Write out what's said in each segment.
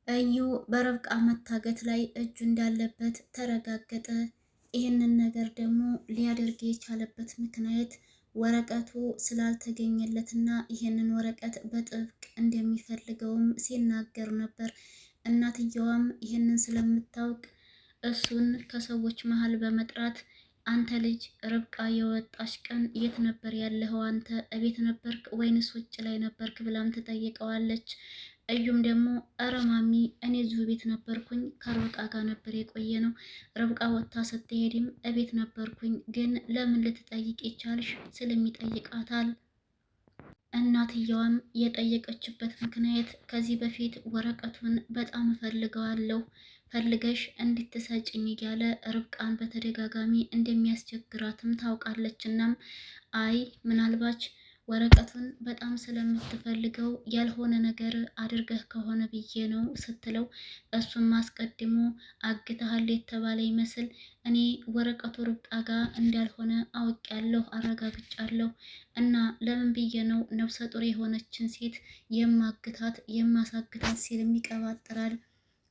እዩ በርብቃ መታገት ላይ እጁ እንዳለበት ተረጋገጠ። ይህንን ነገር ደግሞ ሊያደርግ የቻለበት ምክንያት ወረቀቱ ስላልተገኘለትና ይህንን ወረቀት በጥብቅ እንደሚፈልገውም ሲናገር ነበር። እናትየዋም ይህንን ስለምታውቅ እሱን ከሰዎች መሀል በመጥራት አንተ ልጅ ርብቃ የወጣች ቀን የት ነበር ያለኸው? አንተ እቤት ነበርክ ወይንስ ውጭ ላይ ነበርክ? ብላም ትጠይቀዋለች። እዩም ደግሞ እረ ማሚ እኔ እዚሁ ቤት ነበርኩኝ፣ ከርብቃ ጋር ነበር የቆየ ነው። ርብቃ ወጥታ ስትሄድም እቤት ነበርኩኝ፣ ግን ለምን ልትጠይቅ ይቻልሽ ስለሚጠይቃታል። እናትየዋም የጠየቀችበት ምክንያት ከዚህ በፊት ወረቀቱን በጣም እፈልገዋለሁ ፈልገሽ እንድትሰጭኝ እያለ ርብቃን በተደጋጋሚ እንደሚያስቸግራትም ታውቃለች። እናም አይ ምናልባች ወረቀቱን በጣም ስለምትፈልገው ያልሆነ ነገር አድርገህ ከሆነ ብዬ ነው ስትለው፣ እሱም አስቀድሞ አግተሃል የተባለ ይመስል እኔ ወረቀቱ ርብቃ ጋር እንዳልሆነ አውቄያለሁ፣ አረጋግጫለሁ እና ለምን ብዬ ነው ነፍሰ ጡር የሆነችን ሴት የማግታት የማሳግታት ሲልም ይቀባጥራል።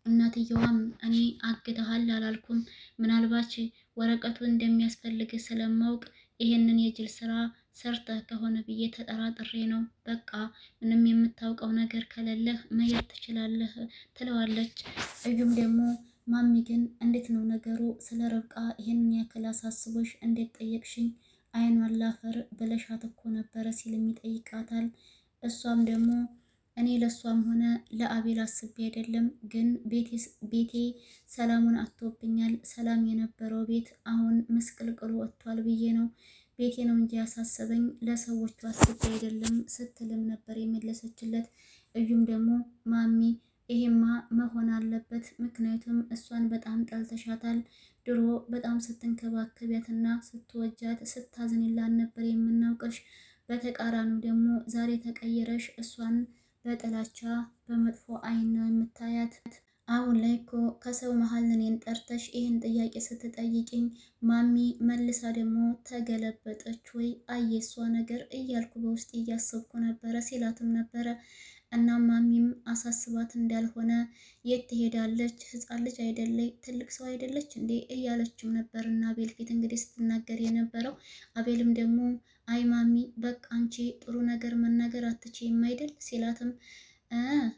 እናትየዋም እኔ አግተሃል አላልኩም፣ ምናልባች ወረቀቱ እንደሚያስፈልግ ስለማውቅ ይሄንን የጅል ስራ ሰርተህ ከሆነ ብዬ ተጠራጥሬ ነው። በቃ ምንም የምታውቀው ነገር ከሌለህ መሄድ ትችላለህ ትለዋለች። እዩም ደግሞ ማሚ ግን እንዴት ነው ነገሩ? ስለ ርብቃ ይሄንን ያክል አሳስቦሽ እንዴት ጠየቅሽኝ? አይኗን ላፈር ብለሻት እኮ ነበረ ሲልም ይጠይቃታል። እሷም ደግሞ እኔ ለሷም ሆነ ለአቤል አስቤ አይደለም፣ ግን ቤቴ ሰላሙን አጥቶብኛል። ሰላም የነበረው ቤት አሁን ምስቅልቅሉ ወጥቷል ብዬ ነው ቤቴ ነው እንጂ ያሳሰበኝ ለሰዎቹ አስቤ አይደለም ስትልም ነበር የመለሰችለት። እዩም ደግሞ ማሚ ይሄማ መሆን አለበት፣ ምክንያቱም እሷን በጣም ጠልተሻታል። ድሮ በጣም ስትንከባከቢያትና ስትወጃት ስታዝንላን ነበር የምናውቀሽ። በተቃራኒው ደግሞ ዛሬ ተቀይረሽ እሷን በጥላቻ በመጥፎ አይን ነው የምታያት። አሁን ላይ እኮ ከሰው መሀል እኔን ጠርተሽ ይህን ጥያቄ ስትጠይቅኝ ማሚ መልሳ ደግሞ ተገለበጠች ወይ አየሷ ነገር እያልኩ በውስጥ እያሰብኩ ነበረ ሲላትም ነበረ። እና ማሚም አሳስባት እንዳልሆነ የት ትሄዳለች? ህፃን ልጅ አይደለች ትልቅ ሰው አይደለች እንዴ እያለችም ነበር። እና አቤል ፊት እንግዲህ ስትናገር የነበረው አቤልም ደግሞ አይ ማሚ በቃ አንቺ ጥሩ ነገር መናገር አትችይም አይደል ሲላትም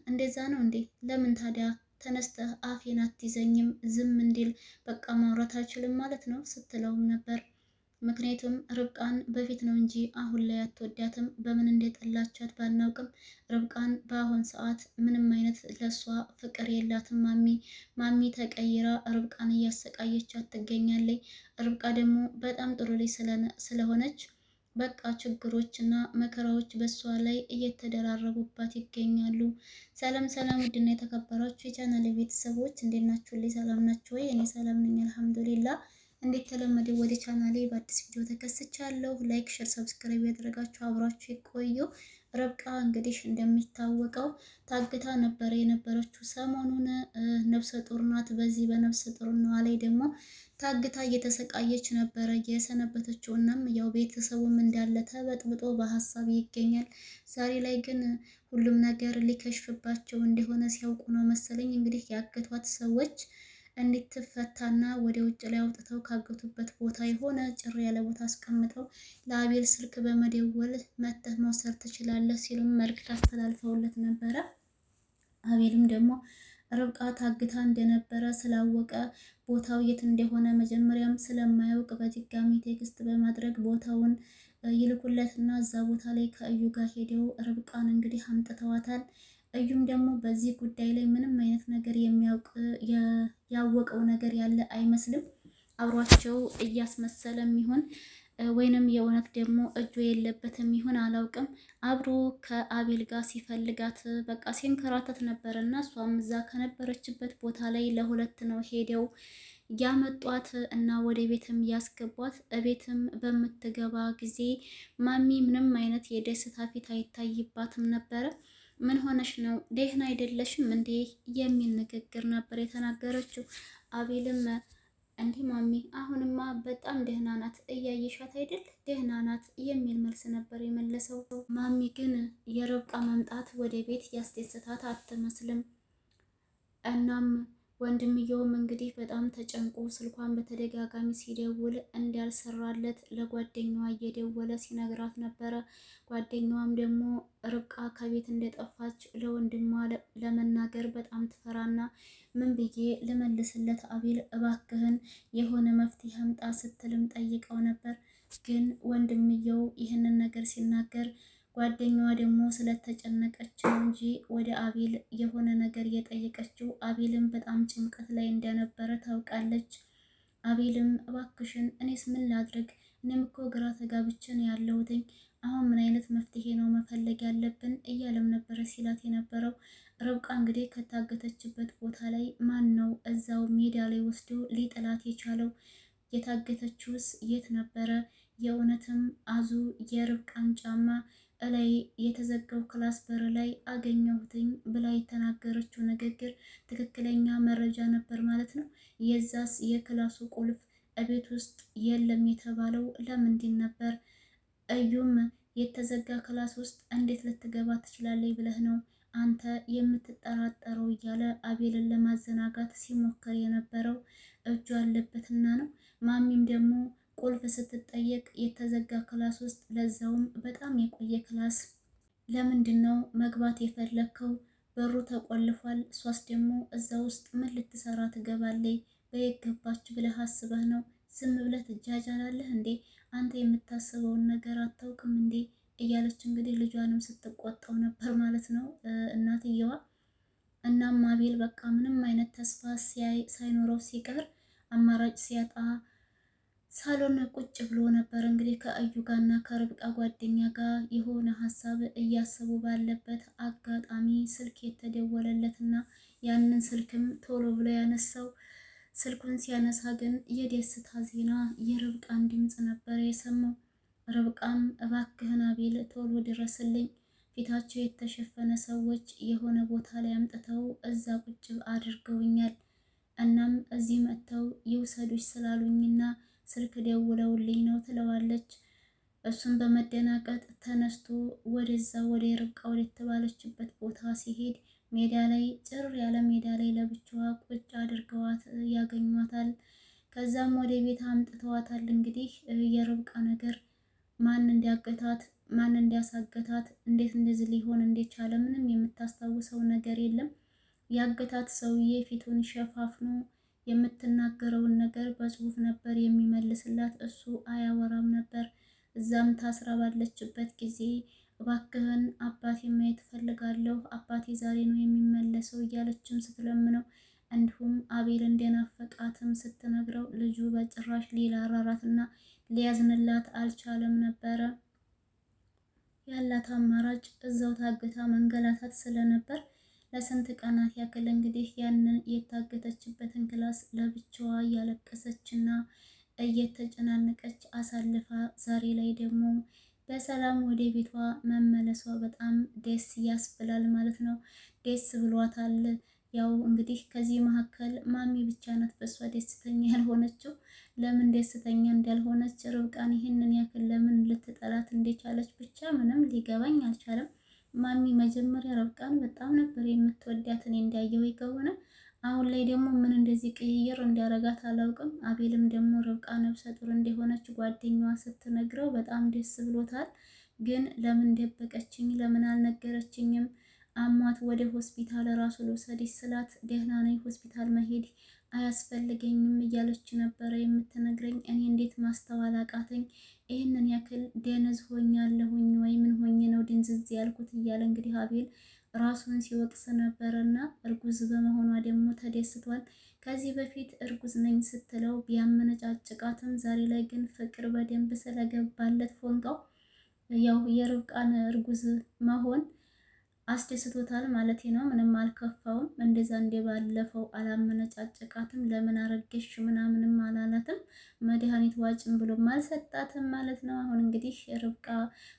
እንደዛ ነው እንዴ? ለምን ታዲያ ተነስተህ አፌን አትይዘኝም? ዝም እንዲል በቃ ማውራት አልችልም ማለት ነው ስትለውም ነበር። ምክንያቱም ርብቃን በፊት ነው እንጂ አሁን ላይ አትወዳትም። በምን እንደጠላቻት ባናውቅም ርብቃን በአሁን ሰዓት ምንም አይነት ለሷ ፍቅር የላትም። ማሚ ተቀይራ ርብቃን እያሰቃየቻት ትገኛለች። ርብቃ ደግሞ በጣም ጥሩ ልጅ ስለሆነች በቃ ችግሮች እና መከራዎች በሷ ላይ እየተደራረቡባት ይገኛሉ። ሰላም ሰላም፣ ውድና የተከበራችሁ የቻናል ቤተሰቦች እንዴት ናችሁ? ልይ ሰላም ናችሁ ወይ? እኔ ሰላም ነኝ አልሐምዱሊላ። እንዴት ተለመደው ወደ ቻናሌ በአዲስ ቪዲዮ ተከስቻለሁ። ላይክ፣ ሼር፣ ሰብስክራይብ ያደረጋችሁ አብራችሁ ይቆዩ። ርብቃ እንግዲህ እንደሚታወቀው ታግታ ነበር የነበረችው። ሰሞኑን ነፍሰ ጡር ናት። በዚህ በነፍሰ ጡርነቷ ላይ ደግሞ ታግታ እየተሰቃየች ነበረ የሰነበተችው። እናም ያው ቤተሰቡም እንዳለ ተበጥብጦ በሀሳብ ይገኛል። ዛሬ ላይ ግን ሁሉም ነገር ሊከሽፍባቸው እንደሆነ ሲያውቁ ነው መሰለኝ እንግዲህ ያገቷት ሰዎች እንድትፈታና ወደ ውጭ ላይ አውጥተው ካገቱበት ቦታ የሆነ ጭር ያለ ቦታ አስቀምጠው ለአቤል ስልክ በመደወል መተህ መውሰድ ትችላለህ ሲሉም መልዕክት አስተላልፈውለት ነበረ። አቤልም ደግሞ ርብቃ ታግታ እንደነበረ ስላወቀ ቦታው የት እንደሆነ መጀመሪያም ስለማያውቅ በድጋሚ ቴክስት በማድረግ ቦታውን ይልኩለትና እዛ ቦታ ላይ ከእዩ ጋር ሄደው ርብቃን እንግዲህ አምጥተዋታል። እዩም ደግሞ በዚህ ጉዳይ ላይ ምንም አይነት ነገር ያወቀው ነገር ያለ አይመስልም። አብሯቸው እያስመሰለም ይሆን ወይንም የእውነት ደግሞ እጁ የለበትም ይሆን አላውቅም። አብሮ ከአቤል ጋር ሲፈልጋት በቃ ሲንከራተት ነበር እና እሷም እዛ ከነበረችበት ቦታ ላይ ለሁለት ነው ሄደው ያመጧት እና ወደ ቤትም ያስገቧት። ቤትም በምትገባ ጊዜ ማሚ ምንም አይነት የደስታ ፊት አይታይባትም ነበረ። ምን ሆነሽ ነው? ደህና አይደለሽም እንዴ? የሚል ንግግር ነበር የተናገረችው። አቤልም እንዲህ ማሚ አሁንማ በጣም ደህና ናት፣ እያየሻት አይደል? ደህና ናት የሚል መልስ ነበር የመለሰው። ማሚ ግን የርብቃ መምጣት ወደ ቤት ያስደስታት አትመስልም። እናም ወንድምየውም እንግዲህ በጣም ተጨንቆ ስልኳን በተደጋጋሚ ሲደውል እንዳልሰራለት ለጓደኛዋ እየደወለ ሲነግራት ነበረ። ጓደኛዋም ደግሞ ርብቃ ከቤት እንደጠፋች ለወንድሟ ለመናገር በጣም ትፈራና ምን ብዬ ልመልስለት አቤል እባክህን የሆነ መፍትሄ አምጣ ስትልም ጠይቀው ነበር። ግን ወንድምየው ይህንን ነገር ሲናገር ጓደኛዋ ደግሞ ስለተጨነቀች ነው እንጂ ወደ አቤል የሆነ ነገር እየጠየቀችው አቤልም በጣም ጭንቀት ላይ እንደነበረ ታውቃለች። አቤልም እባክሽን እኔስ ምን ላድርግ? እኔም እኮ ግራ ተጋብቼ ነው ያለሁትኝ። አሁን ምን አይነት መፍትሄ ነው መፈለግ ያለብን? እያለም ነበረ ሲላት የነበረው። ርብቃ እንግዲህ ከታገተችበት ቦታ ላይ ማን ነው እዛው ሜዳ ላይ ወስዶ ሊጥላት የቻለው? የታገተችውስ የት ነበረ? የእውነትም አዙ የርብቃን ጫማ እላይ የተዘጋው ክላስ በር ላይ አገኘሁትኝ ብላ የተናገረችው ንግግር ትክክለኛ መረጃ ነበር ማለት ነው። የዛስ የክላሱ ቁልፍ እቤት ውስጥ የለም የተባለው ለምንድን ነበር? እዩም የተዘጋ ክላስ ውስጥ እንዴት ልትገባ ትችላለች ብለህ ነው አንተ የምትጠራጠረው? እያለ አቤልን ለማዘናጋት ሲሞክር የነበረው እጁ አለበትና ነው። ማሚም ደግሞ ቁልፍ ስትጠየቅ የተዘጋ ክላስ ውስጥ ለዛውም በጣም የቆየ ክላስ ለምንድን ነው መግባት የፈለግከው? በሩ ተቆልፏል። እሷስ ደግሞ እዛ ውስጥ ምን ልትሰራ ትገባለይ? በየት ገባች ብለህ አስበህ ነው? ዝም ብለህ ትጃጃላለህ እንዴ? አንተ የምታስበውን ነገር አታውቅም እንዴ? እያለች እንግዲህ ልጇንም ስትቆጣው ነበር ማለት ነው እናትየዋ። እናም አቤል በቃ ምንም አይነት ተስፋ ሳይኖረው ሲቀር አማራጭ ሲያጣ ሳሎን ቁጭ ብሎ ነበር እንግዲህ ከእዩ ጋርና ከርብቃ ጓደኛ ጋር የሆነ ሀሳብ እያሰቡ ባለበት አጋጣሚ ስልክ የተደወለለትና ያንን ስልክም ቶሎ ብሎ ያነሳው። ስልኩን ሲያነሳ ግን የደስታ ዜና የርብቃን ድምፅ ነበር የሰማው። ርብቃም እባክህን አቤል ቶሎ ድረስልኝ፣ ፊታቸው የተሸፈነ ሰዎች የሆነ ቦታ ላይ አምጥተው እዛ ቁጭ አድርገውኛል። እናም እዚህ መጥተው ይውሰዱሽ ስላሉኝና ስልክ ደውለውልኝ ነው ትለዋለች። እሱም በመደናቀጥ ተነስቶ ወደዛ ወደ ርብቃ ወደ ተባለችበት ቦታ ሲሄድ ሜዳ ላይ ጭር ያለ ሜዳ ላይ ለብቻዋ ቁጭ አድርገዋት ያገኟታል። ከዛም ወደ ቤት አምጥተዋታል። እንግዲህ የርብቃ ነገር ማን እንዲያገታት ማን እንዲያሳገታት እንዴት እንደዚህ ሊሆን እንደቻለ ምንም የምታስታውሰው ነገር የለም። ያገታት ሰውዬ ፊቱን ሸፋፍኖ የምትናገረውን ነገር በጽሁፍ ነበር የሚመልስላት፣ እሱ አያወራም ነበር። እዛም ታስራ ባለችበት ጊዜ እባክህን አባቴ ማየት እፈልጋለሁ፣ አባቴ ዛሬ ነው የሚመለሰው እያለችም ስትለምነው እንዲሁም አቤል እንደናፈቃትም ስትነግረው ልጁ በጭራሽ ሊራራትና ሊያዝንላት አልቻለም ነበረ። ያላት አማራጭ እዛው ታግታ መንገላታት ስለነበር ለስንት ቀናት ያክል እንግዲህ ያንን የታገተችበትን ክላስ ለብቻዋ እያለቀሰችና እየተጨናነቀች አሳልፋ ዛሬ ላይ ደግሞ በሰላም ወደ ቤቷ መመለሷ በጣም ደስ ያስብላል ማለት ነው። ደስ ብሏታል። ያው እንግዲህ ከዚህ መካከል ማሚ ብቻ ናት በሷ ደስተኛ ያልሆነችው። ለምን ደስተኛ እንዳልሆነች ርብቃን ይህንን ያክል ለምን ልትጠላት እንደቻለች ብቻ ምንም ሊገባኝ አልቻለም። ማሚ መጀመሪያ ርብቃን በጣም ነበር የምትወዳት እኔ እንዳየው ከሆነ። አሁን ላይ ደግሞ ምን እንደዚህ ቅይር እንዲያረጋት አላውቅም። አቤልም ደግሞ ርብቃ ነፍሰ ጡር እንደሆነች ጓደኛዋ ስትነግረው በጣም ደስ ብሎታል። ግን ለምን ደበቀችኝ? ለምን አልነገረችኝም? አሟት ወደ ሆስፒታል ራሱ ልውሰድሽ ስላት ደህና ነኝ ሆስፒታል መሄድ አያስፈልገኝም እያለች ነበረ የምትነግረኝ። እኔ እንዴት ማስተዋል አቃተኝ? ይህንን ያክል ደነዝ ሆኛለሁኝ ወይ ምን ሆኜ ነው ድንዝዝ ያልኩት? እያለ እንግዲህ አቤል ራሱን ሲወቅስ ነበረና እርጉዝ በመሆኗ ደግሞ ተደስቷል። ከዚህ በፊት እርጉዝ ነኝ ስትለው ቢያመነጫጭቃትም ዛሬ ላይ ግን ፍቅር በደንብ ስለገባለት ፎንቃው ያው የርብቃን እርጉዝ መሆን አስደስቶታል ማለት ነው። ምንም አልከፋውም። እንደዛ እንደባለፈው አላመነጫጨቃትም። ለምን አረገሽ ምናምንም አላላትም። መድኃኒት ዋጭም ብሎም አልሰጣትም ማለት ነው። አሁን እንግዲህ ርብቃ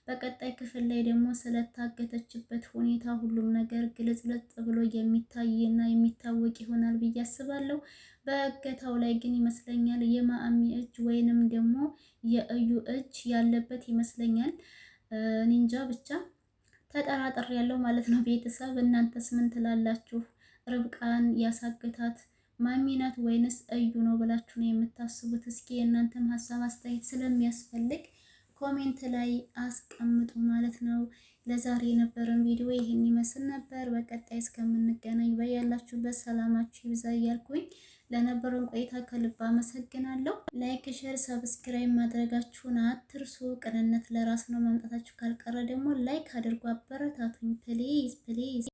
በቀጣይ ክፍል ላይ ደግሞ ስለታገተችበት ሁኔታ ሁሉም ነገር ግልጽልጽ ብሎ የሚታይና የሚታወቅ ይሆናል ብዬ አስባለሁ። በእገታው ላይ ግን ይመስለኛል የማአሚ እጅ ወይንም ደግሞ የእዩ እጅ ያለበት ይመስለኛል። ኒንጃ ብቻ ተጠራጥሬ ያለው ማለት ነው። ቤተሰብ እናንተስ ምን ትላላችሁ? ርብቃን ያሳገታት ማሚናት ወይንስ እዩ ነው ብላችሁ ነው የምታስቡት? እስኪ የእናንተም ሀሳብ አስተያየት ስለሚያስፈልግ ኮሜንት ላይ አስቀምጡ ማለት ነው። ለዛሬ የነበረን ቪዲዮ ይህን ይመስል ነበር። በቀጣይ እስከምንገናኝ በያላችሁበት ሰላማችሁ ይብዛ እያልኩኝ ለነበረን ቆይታ ከልብ አመሰግናለሁ። ላይክ፣ ሼር፣ ሰብስክራይብ ማድረጋችሁን አትርሱ። ቅንነት ለራስ ነው። ማምጣታችሁ ካልቀረ ደግሞ ላይክ አድርጉ፣ አበረታቱኝ ፕሊዝ ፕሊዝ።